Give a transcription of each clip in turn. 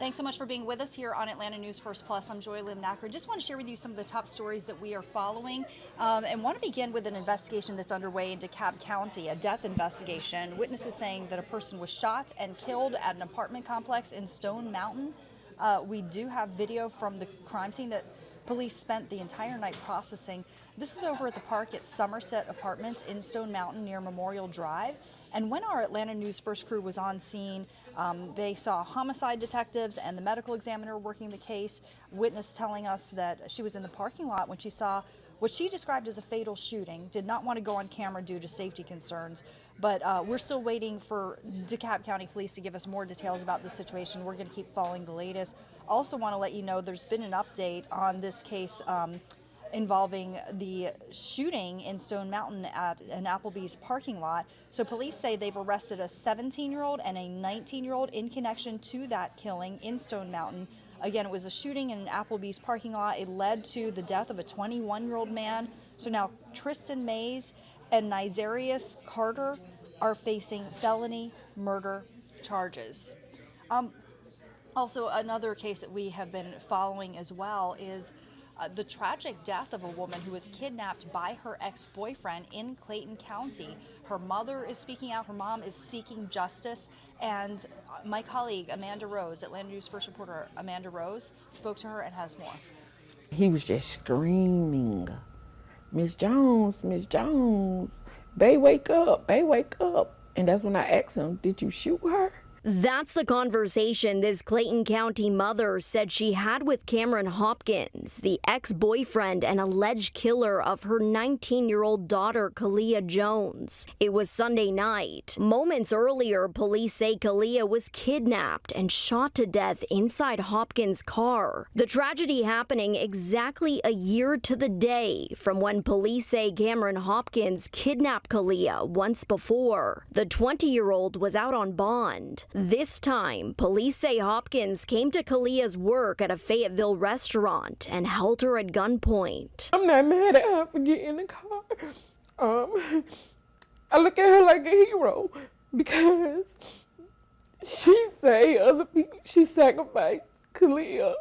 Thanks so much for being with us here on Atlanta News First Plus. I'm Joy Lim-Nacker. Just want to share with you some of the top stories that we are following and want to begin with an investigation that's underway in DeKalb County, a death investigation. Witnesses saying that a person was shot and killed at an apartment complex in Stone Mountain. We do have video from the crime scene that police spent the entire night processing. This is over at the park at Somerset Apartments in Stone Mountain near Memorial Drive. And when our Atlanta News First crew was on scene, they saw homicide detectives and the medical examiner working the case. Witness telling us that she was in the parking lot when she saw what she described as a fatal shooting. Did not want to go on camera due to safety concerns, but we're still waiting for DeKalb County Police to give us more details about the situation. We're going to keep following the latest. Also want to let you know there's been an update on this case involving the shooting in Stone Mountain at an Applebee's parking lot. So police say they've arrested a 17-year-old and a 19-year-old in connection to that killing in Stone Mountain. Again, it was a shooting in an Applebee's parking lot. It led to the death of a 21-year-old man. So now Tristan Mays and Nizarius Carter are facing felony murder charges. Also, another case that we have been following as well is the tragic death of a woman who was kidnapped by her ex-boyfriend in Clayton County. Her mother is speaking out. Her mom is seeking justice. And my colleague, Amanda Rose, Atlanta News First reporter Amanda Rose, spoke to her and has more. He was just screaming, Miss Jones, babe, wake up, babe, wake up. And that's when I asked him, did you shoot her? That's the conversation this Clayton County mother said she had with Cameron Hopkins, the ex-boyfriend and alleged killer of her 19-year-old daughter, Kalia Jones. It was Sunday night. Moments earlier, police say Kalia was kidnapped and shot to death inside Hopkins' car. The tragedy happening exactly a year to the day from when police say Cameron Hopkins kidnapped Kalia once before. The 20-year-old was out on bond. This time, police say Hopkins came to Kalia's work at a Fayetteville restaurant and held her at gunpoint. I'm not mad at her for getting in the car. I look at her like a hero because she saved other people. She sacrificed Kalia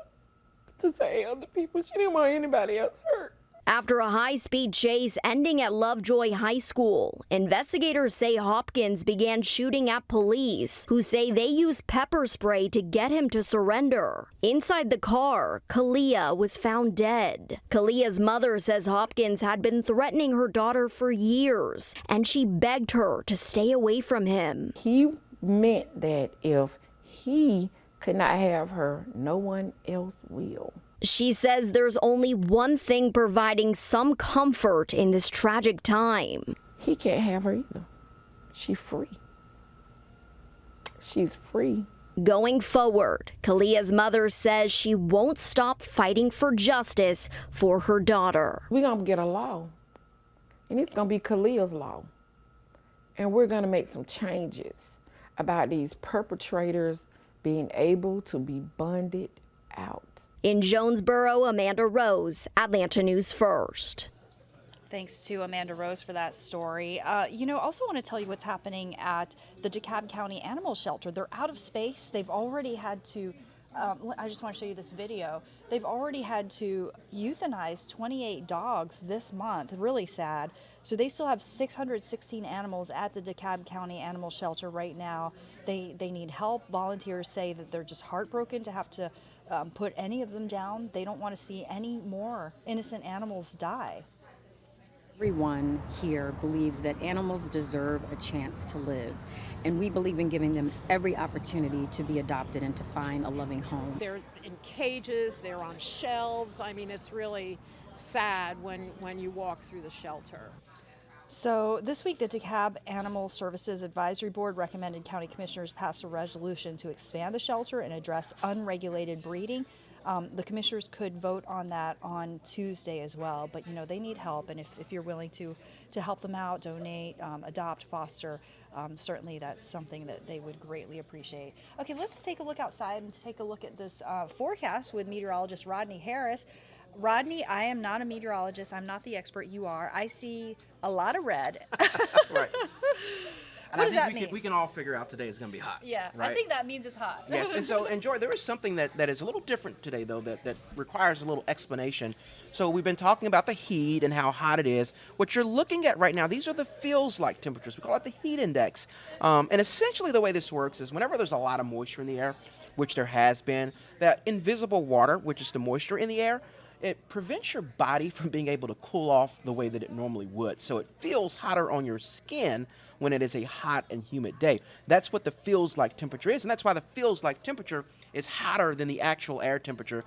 to save other people. She didn't want anybody else hurt. After a high-speed chase ending at Lovejoy High School, investigators say Hopkins began shooting at police, who say they used pepper spray to get him to surrender. Inside the car, Kalia was found dead. Kalia's mother says Hopkins had been threatening her daughter for years, and she begged her to stay away from him. He meant that if he could not have her, no one else will. She says there's only one thing providing some comfort in this tragic time. He can't have her either. She's free. She's free. Going forward, Kalia's mother says she won't stop fighting for justice for her daughter. We're going to get a law, and it's going to be Kalia's law. And we're going to make some changes about these perpetrators being able to be bonded out. In Jonesboro, Amanda Rose, Atlanta News First. Thanks to Amanda Rose for that story. Also want to tell you what's happening at the DeKalb County Animal Shelter. They're out of space. They've already had to, I just want to show you this video. They've already had to euthanize 28 dogs this month. Really sad. So they still have 616 animals at the DeKalb County Animal Shelter right now. They need help. Volunteers say that they're just heartbroken to have to put any of them down. They don't want to see any more innocent animals die. Everyone here believes that animals deserve a chance to live, and we believe in giving them every opportunity to be adopted and to find a loving home. They're in cages, they're on shelves. I mean, it's really sad when you walk through the shelter. So this week, the DeKalb Animal Services Advisory Board recommended county commissioners pass a resolution to expand the shelter and address unregulated breeding. The commissioners could vote on that on Tuesday as well, but they need help, and if you're willing to help them out, donate, adopt, foster, certainly that's something that they would greatly appreciate. Okay, let's take a look outside and take a look at this forecast with meteorologist Rodney Harris. Rodney, I am not a meteorologist. I'm not the expert. You are. I see a lot of red. Right. And What I does think that mean? we can all figure out today is going to be hot. Yeah, right? I think that means it's hot. Yes, and Joy, there is something that is a little different today, though, that requires a little explanation. So we've been talking about the heat and how hot it is. What you're looking at right now, these are the feels-like temperatures. We call it the heat index. And essentially the way this works is whenever there's a lot of moisture in the air, which there has been, that invisible water, which is the moisture in the air, it prevents your body from being able to cool off the way that it normally would. So it feels hotter on your skin when it is a hot and humid day. That's what the feels like temperature is, and that's why the feels like temperature is hotter than the actual air temperature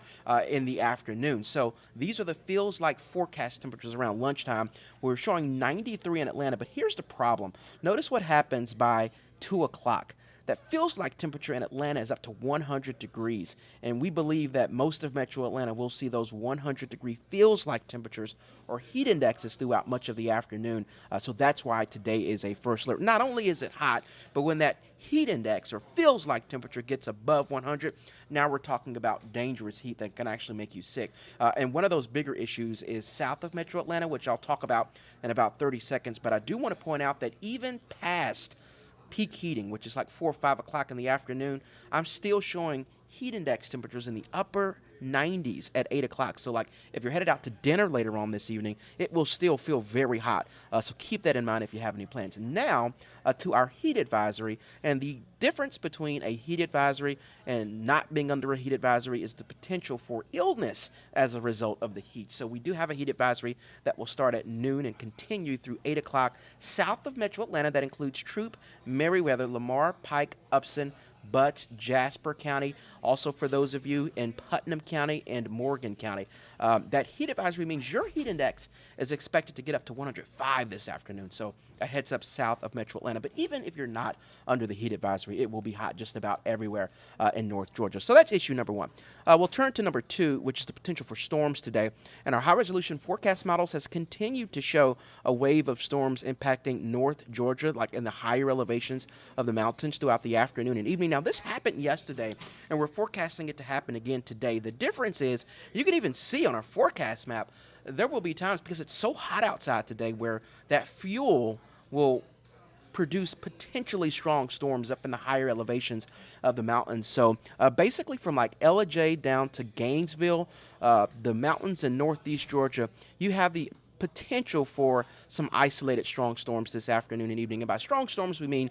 in the afternoon. So these are the feels like forecast temperatures around lunchtime. We're showing 93 in Atlanta, but here's the problem. Notice what happens by 2 o'clock. That feels like temperature in Atlanta is up to 100 degrees. And we believe that most of metro Atlanta will see those 100-degree feels like temperatures or heat indexes throughout much of the afternoon. So that's why today is a first alert. Not only is it hot, but when that heat index or feels like temperature gets above 100, now we're talking about dangerous heat that can actually make you sick. And one of those bigger issues is south of metro Atlanta, which I'll talk about in about 30 seconds. But I do want to point out that even past peak heating, which is like 4 or 5 o'clock in the afternoon, I'm still showing heat index temperatures in the upper 90s at 8 o'clock. So like if you're headed out to dinner later on this evening, it will still feel very hot. So keep that in mind if you have any plans. And now to our heat advisory. And the difference between a heat advisory and not being under a heat advisory is the potential for illness as a result of the heat. So we do have a heat advisory that will start at noon and continue through 8 o'clock south of metro Atlanta. That includes Troup, Meriwether, Lamar, Pike, Upson, Butts, Jasper County. Also for those of you in Putnam County and Morgan County. That heat advisory means your heat index is expected to get up to 105 this afternoon. So a heads up south of metro Atlanta. But even if you're not under the heat advisory, it will be hot just about everywhere in North Georgia. So that's issue number one. We'll turn to number two, which is the potential for storms today. And our high resolution forecast models has continued to show a wave of storms impacting North Georgia, like in the higher elevations of the mountains throughout the afternoon and evening. Now, this happened yesterday, and we're forecasting it to happen again today. The difference is you can even see on our forecast map, there will be times because it's so hot outside today where that fuel will produce potentially strong storms up in the higher elevations of the mountains. So basically from like Ellijay down to Gainesville, the mountains in northeast Georgia, you have the potential for some isolated strong storms this afternoon and evening. And by strong storms, we mean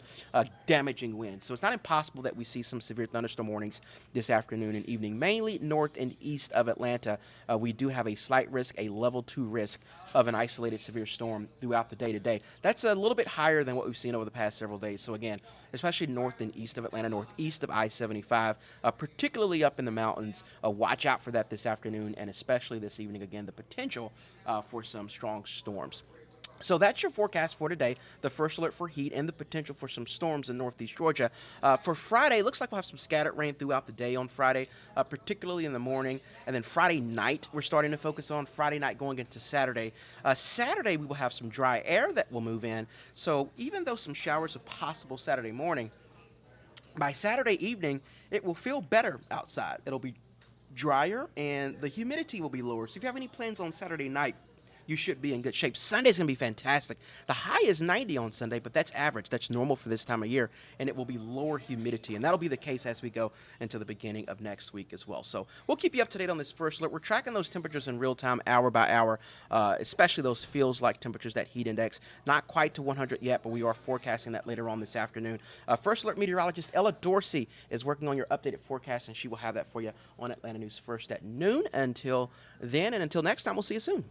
damaging winds. So it's not impossible that we see some severe thunderstorm warnings this afternoon and evening. Mainly north and east of Atlanta, we do have a slight risk, a level 2 risk of an isolated severe storm throughout the day today. That's a little bit higher than what we've seen over the past several days. So again, especially north and east of Atlanta, northeast of I-75, particularly up in the mountains, watch out for that this afternoon and especially this evening. Again, the potential for some strong storms. So that's your forecast for today, the first alert for heat and the potential for some storms in northeast Georgia. For Friday, it looks like we'll have some scattered rain throughout the day on Friday, particularly in the morning. And then Friday night, we're starting to focus on Friday night going into Saturday. Saturday, we will have some dry air that will move in. So even though some showers are possible Saturday morning, by Saturday evening, it will feel better outside. It'll be drier and the humidity will be lower. So if you have any plans on Saturday night, you should be in good shape. Sunday's going to be fantastic. The high is 90 on Sunday, but that's average. That's normal for this time of year, and it will be lower humidity, and that'll be the case as we go into the beginning of next week as well. So we'll keep you up to date on this first alert. We're tracking those temperatures in real time, hour by hour, especially those feels like temperatures, that heat index. Not quite to 100 yet, but we are forecasting that later on this afternoon. First alert meteorologist Ella Dorsey is working on your updated forecast, and she will have that for you on Atlanta News First at noon. Until then, and until next time, we'll see you soon.